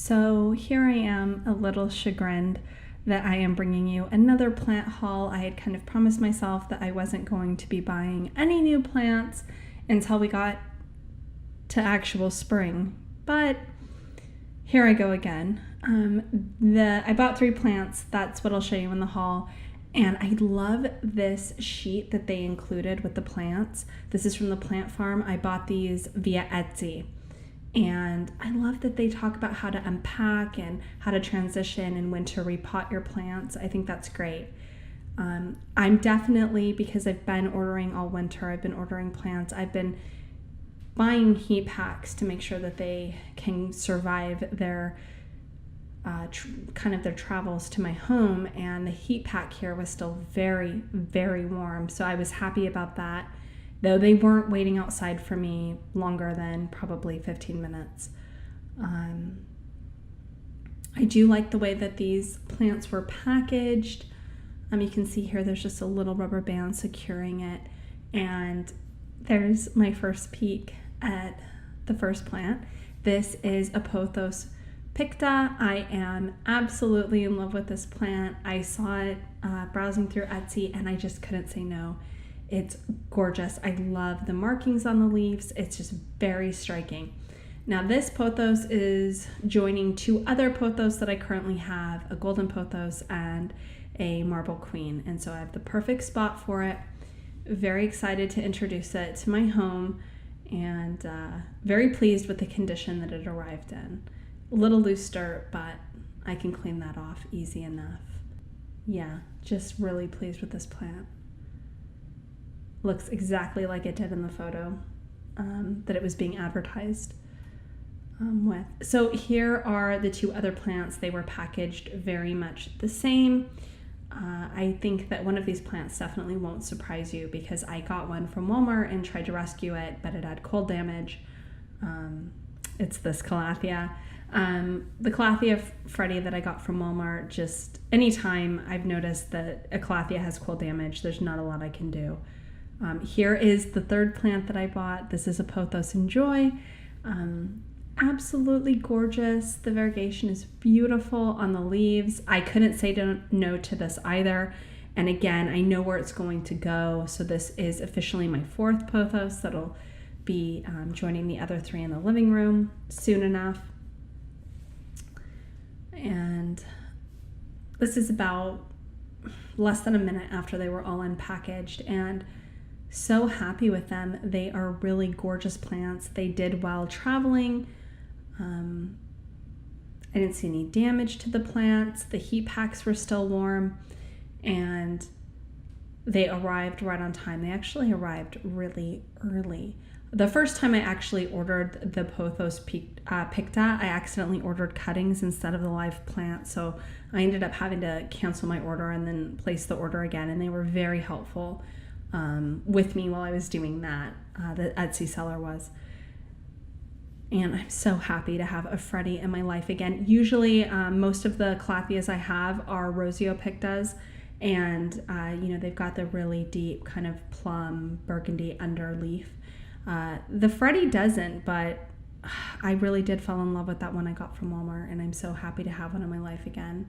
So here I am, a little chagrined that I am bringing you another plant haul. I had kind of promised myself that I wasn't going to be buying any new plants until we got to actual spring, but here I go again. I bought 3 plants. That's what I'll show you in the haul. And I love this sheet that they included with the plants. This is from the plant farm. I bought these via Etsy. And I love that they talk about how to unpack and how to transition and when to repot your plants. I think that's great. I'm definitely, because I've been ordering all winter, I've been ordering plants, I've been buying heat packs to make sure that they can survive their their travels to my home, and the heat pack here was still very, very warm, so I was happy about that, though they weren't waiting outside for me longer than probably 15 minutes. I do like the way that these plants were packaged. You can see here there's just a little rubber band securing it, and there's my first peek at the first plant. This is a Pothos Picta. I am absolutely in love with this plant. I saw it browsing through Etsy and I just couldn't say no. It's gorgeous. I love the markings on the leaves. It's just very striking. Now this Pothos is joining 2 other Pothos that I currently have, a golden Pothos and a marble queen. And so I have the perfect spot for it. Very excited to introduce it to my home, and very pleased with the condition that it arrived in. A little loose dirt, but I can clean that off easy enough. Yeah, just really pleased with this plant. Looks exactly like it did in the photo that it was being advertised with. So here are the 2 other plants. They were packaged very much the same. I think that one of these plants definitely won't surprise you, because I got one from Walmart and tried to rescue it, but it had cold damage. It's this Calathea. The Calathea Freddie that I got from Walmart, just anytime I've noticed that a Calathea has cold damage, there's not a lot I can do. Here is the 3rd plant that I bought. This is a Pothos Enjoy. Absolutely gorgeous. The variegation is beautiful on the leaves. I couldn't say no to this either. And again, I know where it's going to go. So this is officially my 4th Pothos that'll be joining the other 3 in the living room soon enough. And this is about less than a minute after they were all unpackaged, and so happy with them. They are really gorgeous plants. They did well traveling. I didn't see any damage to the plants. The heat packs were still warm, and they arrived right on time. They actually arrived really early. The first time I actually ordered the Pothos Picta, I accidentally ordered cuttings instead of the live plant, so I ended up having to cancel my order and then place the order again, and they were very helpful with me while I was doing that. The Etsy seller was. And I'm so happy to have a Freddie in my life again. Usually, most of the Calatheas I have are Rosio Pictas, and they've got the really deep kind of plum burgundy underleaf. The Freddie doesn't, but I really did fall in love with that one I got from Walmart, and I'm so happy to have one in my life again.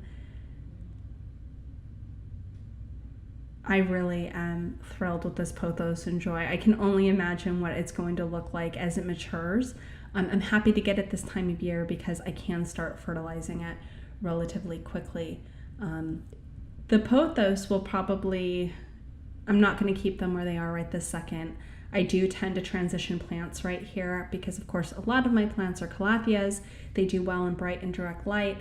I really am thrilled with this Pothos Enjoy. I can only imagine what it's going to look like as it matures. I'm happy to get it this time of year because I can start fertilizing it relatively quickly. The Pothos will probably, I'm not going to keep them where they are right this second. I do tend to transition plants right here because, of course, a lot of my plants are Calatheas. They do well in bright and direct light.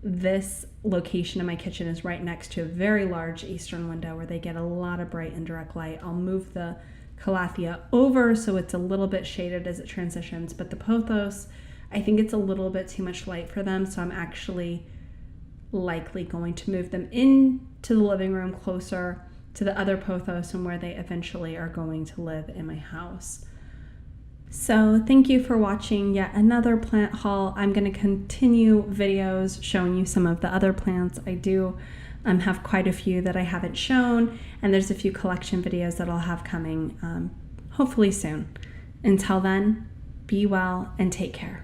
This location in my kitchen is right next to a very large eastern window where they get a lot of bright and direct light. I'll move the Calathea over so it's a little bit shaded as it transitions, but the Pothos, I think it's a little bit too much light for them, so I'm actually likely going to move them into the living room closer to the other Pothos and where they eventually are going to live in my house. So thank you for watching yet another plant haul. I'm going to continue videos showing you some of the other plants. I do have quite a few that I haven't shown, and there's a few collection videos that I'll have coming hopefully soon. Until then, be well and take care.